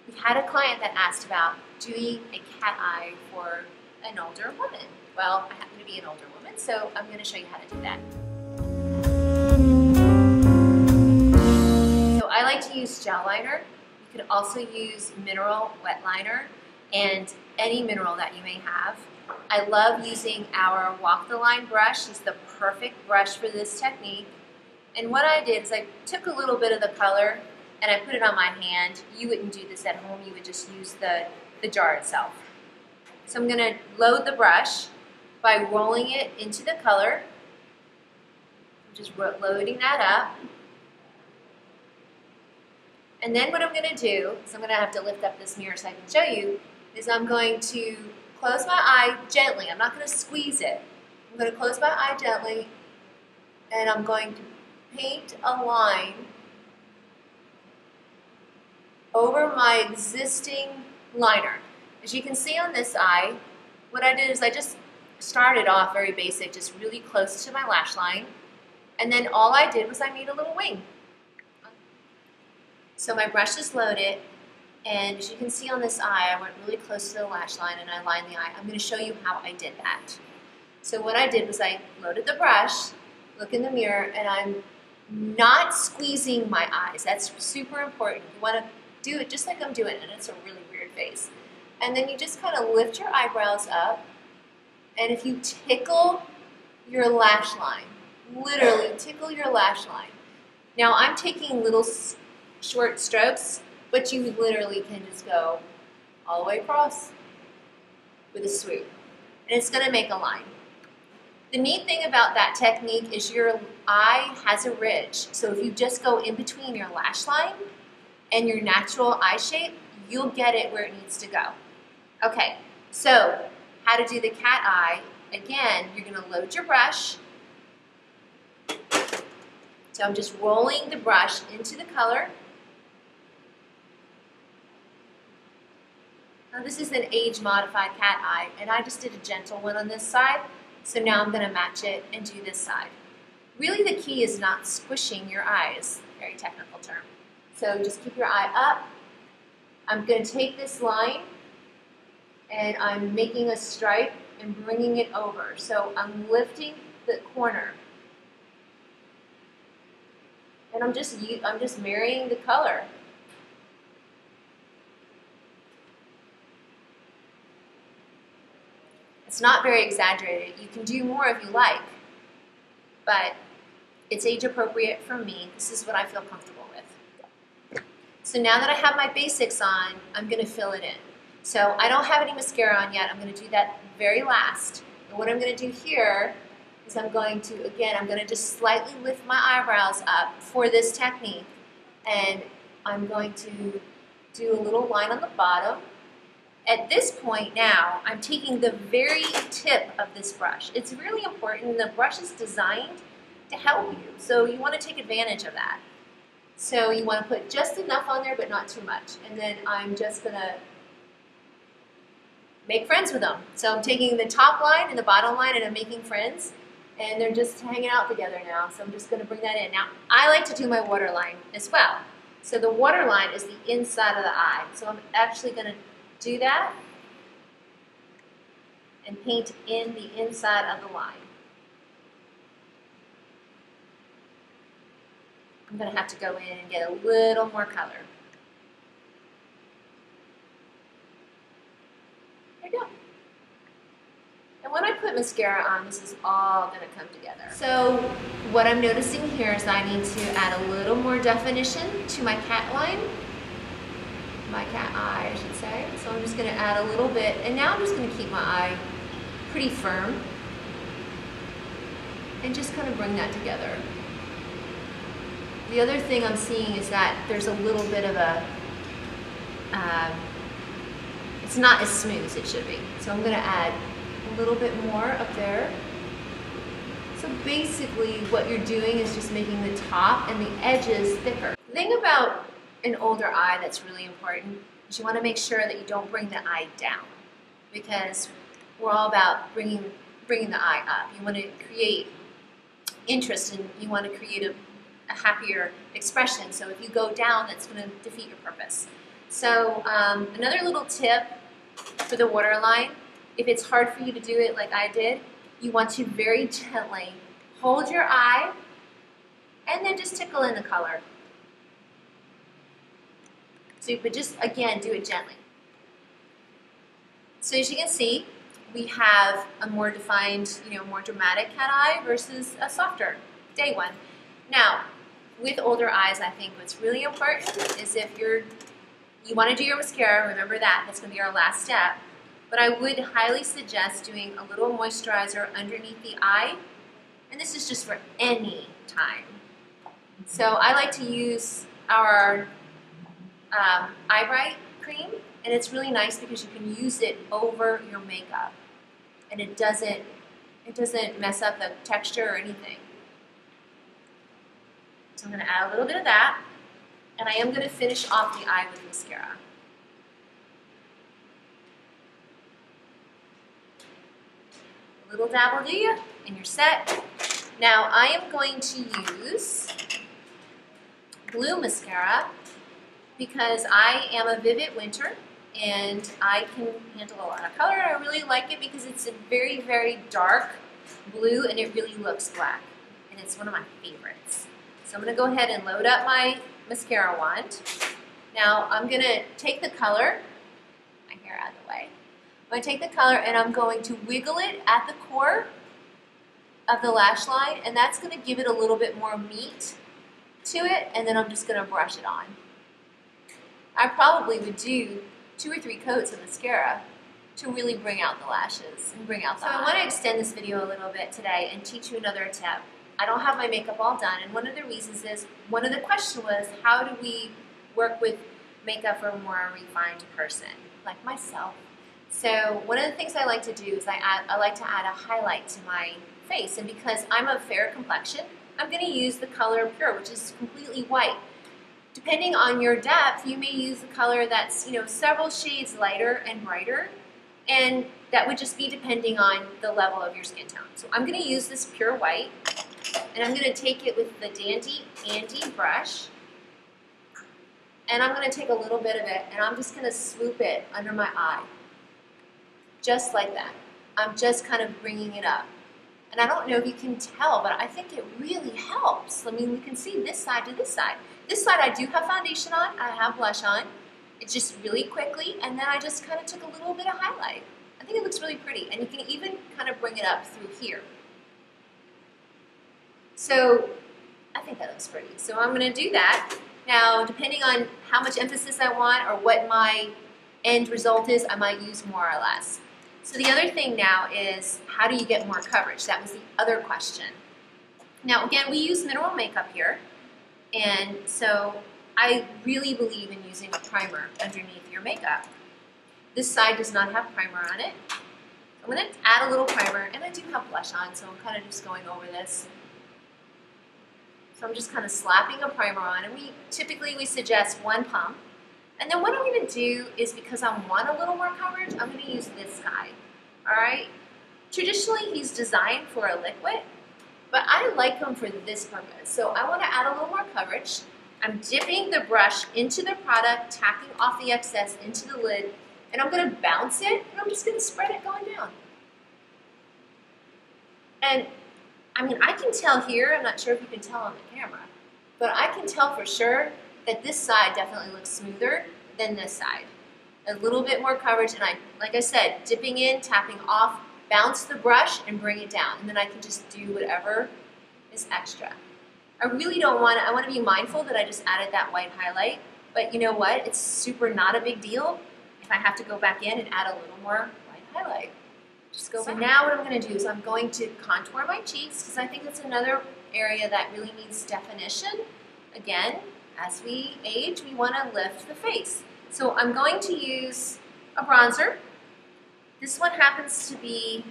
We had a client that asked about doing a cat eye for an older woman. Well, I happen to be an older woman, so I'm going to show you how to do that. So I like to use gel liner. You could also use mineral wet liner and any mineral that you may have. I love using our Walk the Line brush. It's the perfect brush for this technique. And what I did is I took a little bit of the color and I put it on my hand. You wouldn't do this at home, you would just use the jar itself. So I'm going to load the brush by rolling it into the color. I'm just loading that up. And then what I'm going to do is I'm going to have to lift up this mirror so I can show you, is I'm going to close my eye gently. I'm not going to squeeze it. I'm going to close my eye gently and I'm going to paint a line over my existing liner. As you can see on this eye, what I did is I just started off very basic, just really close to my lash line, and then all I did was I made a little wing. So my brush is loaded, and as you can see on this eye, I went really close to the lash line and I lined the eye. I'm going to show you how I did that. So what I did was I loaded the brush, look in the mirror, and I'm not squeezing my eyes. That's super important. You want to do it just like I'm doing it, and it's a really weird face. And then you just kind of lift your eyebrows up, and if you tickle your lash line, literally tickle your lash line. Now I'm taking little short strokes, but you literally can just go all the way across with a swoop, and it's going to make a line. The neat thing about that technique is your eye has a ridge, so if you just go in between your lash line and your natural eye shape, you'll get it where it needs to go. Okay, so how to do the cat eye. Again, you're going to load your brush. So I'm just rolling the brush into the color. Now this is an age-modified cat eye, and I just did a gentle one on this side, so now I'm going to match it and do this side. Really the key is not squishing your eyes, very technical term. So just keep your eye up. I'm going to take this line and I'm making a stripe and bringing it over. So I'm lifting the corner. And I'm just marrying the color. It's not very exaggerated. You can do more if you like, but it's age appropriate for me. This is what I feel comfortable with. So now that I have my basics on, I'm going to fill it in. So I don't have any mascara on yet. I'm going to do that very last. And what I'm going to do here is I'm going to just slightly lift my eyebrows up for this technique. And I'm going to do a little line on the bottom. At this point now, I'm taking the very tip of this brush. It's really important. The brush is designed to help you, so you want to take advantage of that. So you want to put just enough on there, but not too much. And then I'm just going to make friends with them. So I'm taking the top line and the bottom line and I'm making friends, and they're just hanging out together now. So I'm just going to bring that in. Now, I like to do my waterline as well. So the waterline is the inside of the eye. So I'm actually going to do that and paint in the inside of the line. I'm going to have to go in and get a little more color. There you go. And when I put mascara on, this is all going to come together. So what I'm noticing here is I need to add a little more definition to my cat line. My cat eye, I should say. So I'm just going to add a little bit, and now I'm just going to keep my eye pretty firm and just kind of bring that together. The other thing I'm seeing is that there's a little bit of a, it's not as smooth as it should be. So I'm going to add a little bit more up there. So basically what you're doing is just making the top and the edges thicker. The thing about an older eye that's really important is you want to make sure that you don't bring the eye down, because we're all about bringing the eye up. You want to create interest and you want to create a happier expression. So if you go down, that's going to defeat your purpose. So another little tip for the waterline, if it's hard for you to do it like I did, you want to very gently hold your eye and then just tickle in the color. So, but just again, do it gently. So as you can see, we have a more defined, more dramatic cat eye versus a softer day one. Now, with older eyes, I think what's really important is if you want to do your mascara, remember that's going to be our last step. But I would highly suggest doing a little moisturizer underneath the eye, and this is just for any time. So I like to use our Eye Bright cream, and it's really nice because you can use it over your makeup, and it doesn't mess up the texture or anything. So I'm going to add a little bit of that, and I am going to finish off the eye with mascara. A little dab will do you, and you're set. Now I am going to use blue mascara because I am a Vivid Winter and I can handle a lot of color. I really like it because it's a very, very dark blue and it really looks black, and it's one of my favorites. So I'm going to go ahead and load up my mascara wand. Now I'm going to take the color, my hair out of the way. I'm going to take the color and I'm going to wiggle it at the core of the lash line, and that's going to give it a little bit more meat to it, and then I'm just going to brush it on. I probably would do 2 or 3 coats of mascara to really bring out the lashes and bring out the eye. I want to extend this video a little bit today and teach you another tip. I don't have my makeup all done, and one of the reasons is, one of the questions was, how do we work with makeup for a more refined person, like myself? So one of the things I like to do is I like to add a highlight to my face, and because I'm a fair complexion, I'm going to use the color Pure, which is completely white. Depending on your depth, you may use a color that's several shades lighter and brighter, and that would just be depending on the level of your skin tone. So I'm going to use this Pure White, and I'm going to take it with the Dandy Andy brush, and I'm going to take a little bit of it, and I'm just going to swoop it under my eye, just like that. I'm just kind of bringing it up. And I don't know if you can tell, but I think it really helps. I mean, we can see this side to this side. This side I do have foundation on, I have blush on. It's just really quickly, and then I just kind of took a little bit of highlight. I think it looks really pretty, and you can even kind of bring it up through here. So I think that looks pretty. So I'm going to do that. Now, depending on how much emphasis I want or what my end result is, I might use more or less. So the other thing now is, how do you get more coverage? That was the other question. Now again, we use mineral makeup here, and so I really believe in using a primer underneath your makeup. This side does not have primer on it. I'm going to add a little primer, and I do have blush on, so I'm kind of just going over this. So I'm just kind of slapping a primer on, and typically we suggest 1 pump. And then what I'm going to do is, because I want a little more coverage, I'm going to use this guy. Alright? Traditionally, he's designed for a liquid, but I like him for this purpose. So I want to add a little more coverage. I'm dipping the brush into the product, tacking off the excess into the lid, and I'm going to bounce it, and I'm just going to spread it going down. And I mean, I can tell here, I'm not sure if you can tell on the camera, but I can tell for sure that this side definitely looks smoother than this side. A little bit more coverage, and like I said, dipping in, tapping off, bounce the brush and bring it down, and then I can just do whatever is extra. I really don't want to, I want to be mindful that I just added that white highlight, but you know what? It's super not a big deal if I have to go back in and add a little more white highlight. Just go back. So now what I'm going to do is I'm going to contour my cheeks, because I think that's another area that really needs definition. Again, as we age, we want to lift the face. So I'm going to use a bronzer. This one happens to be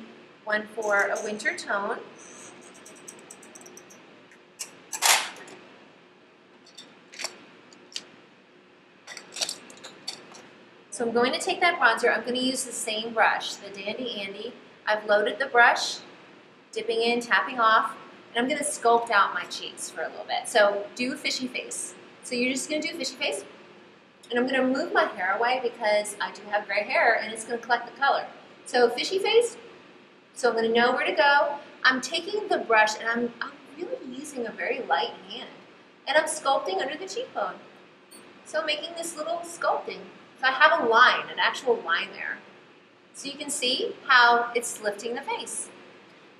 one for a winter tone. So I'm going to take that bronzer. I'm going to use the same brush, the Dandy Andy. I've loaded the brush, dipping in, tapping off, and I'm going to sculpt out my cheeks for a little bit. So do a fishy face. So you're just going to do a fishy face. And I'm going to move my hair away because I do have gray hair and it's going to collect the color. So fishy face, so I'm going to know where to go. I'm taking the brush and I'm really using a very light hand. And I'm sculpting under the cheekbone. So I'm making this little sculpting. So I have a line, an actual line there. So you can see how it's lifting the face.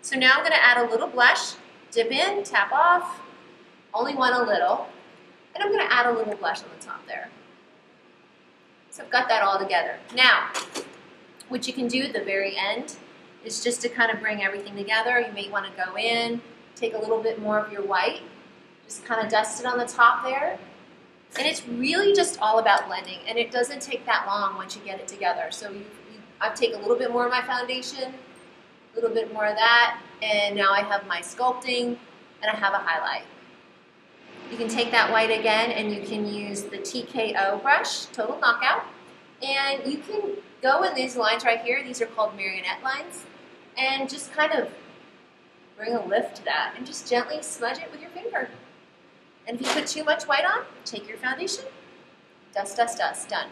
So now I'm going to add a little blush, dip in, tap off, only want a little, and I'm going to add a little blush on the top there. So I've got that all together. Now, what you can do at the very end is just to kind of bring everything together. You may want to go in, take a little bit more of your white, just kind of dust it on the top there. And it's really just all about blending, and it doesn't take that long once you get it together. So I take a little bit more of my foundation, a little bit more of that, and now I have my sculpting, and I have a highlight. You can take that white again, and you can use the TKO brush, Total Knockout, and you can go in these lines right here. These are called marionette lines, and just kind of bring a lift to that, and just gently smudge it with your finger. And if you put too much white on, take your foundation, dust, dust, dust, done.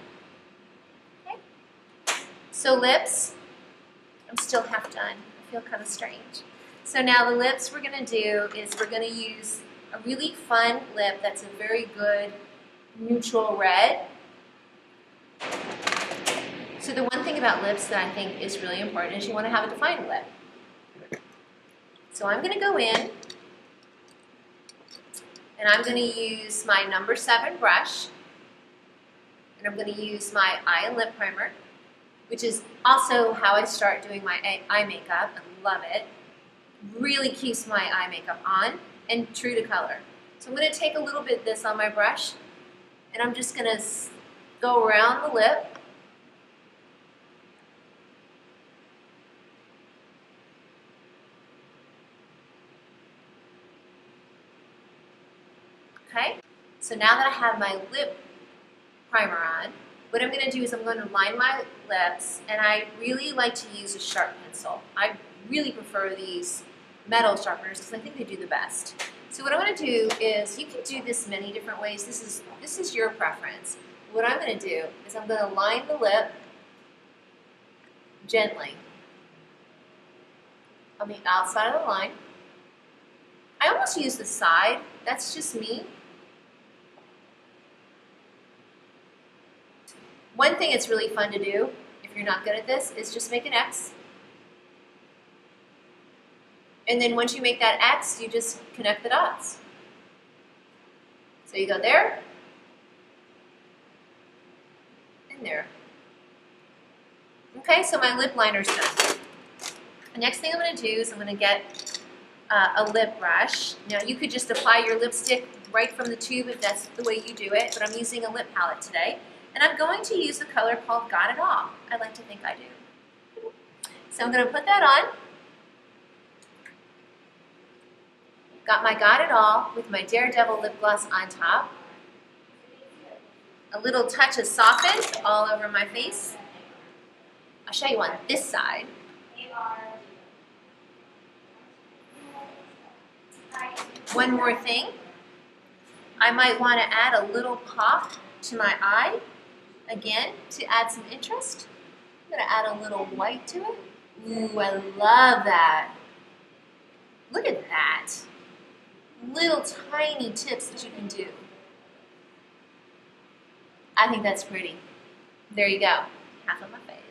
Okay. So lips, I'm still half done. I feel kind of strange. So now the lips we're going to do is we're going to use a really fun lip that's a very good neutral red. So the one thing about lips that I think is really important is you want to have a defined lip. So I'm going to go in, and I'm going to use my number 7 brush, and I'm going to use my eye and lip primer, which is also how I start doing my eye makeup. I love it. Really keeps my eye makeup on and true to color. So I'm going to take a little bit of this on my brush, and I'm just going to go around the lip. Okay, so now that I have my lip primer on, what I'm going to do is I'm going to line my lips, and I really like to use a sharp pencil. I really prefer these metal sharpeners because I think they do the best. So what I'm going to do is, you can do this many different ways. This is your preference. What I'm going to do is I'm going to line the lip gently on the outside of the line. I almost use the side. That's just me. One thing it's really fun to do, if you're not good at this, is just make an X. And then once you make that X, you just connect the dots. So you go there, and there. Okay, so my lip liner's done. The next thing I'm going to do is I'm going to get a lip brush. Now you could just apply your lipstick right from the tube if that's the way you do it, but I'm using a lip palette today. And I'm going to use the color called Got It All. I like to think I do. So I'm going to put that on. Got my Got It All with my Daredevil lip gloss on top. A little touch of Soften all over my face. I'll show you on this side. One more thing. I might want to add a little pop to my eye. Again, to add some interest, I'm going to add a little white to it. Ooh, I love that. Look at that. Little tiny tips that you can do. I think that's pretty. There you go. Half of my face.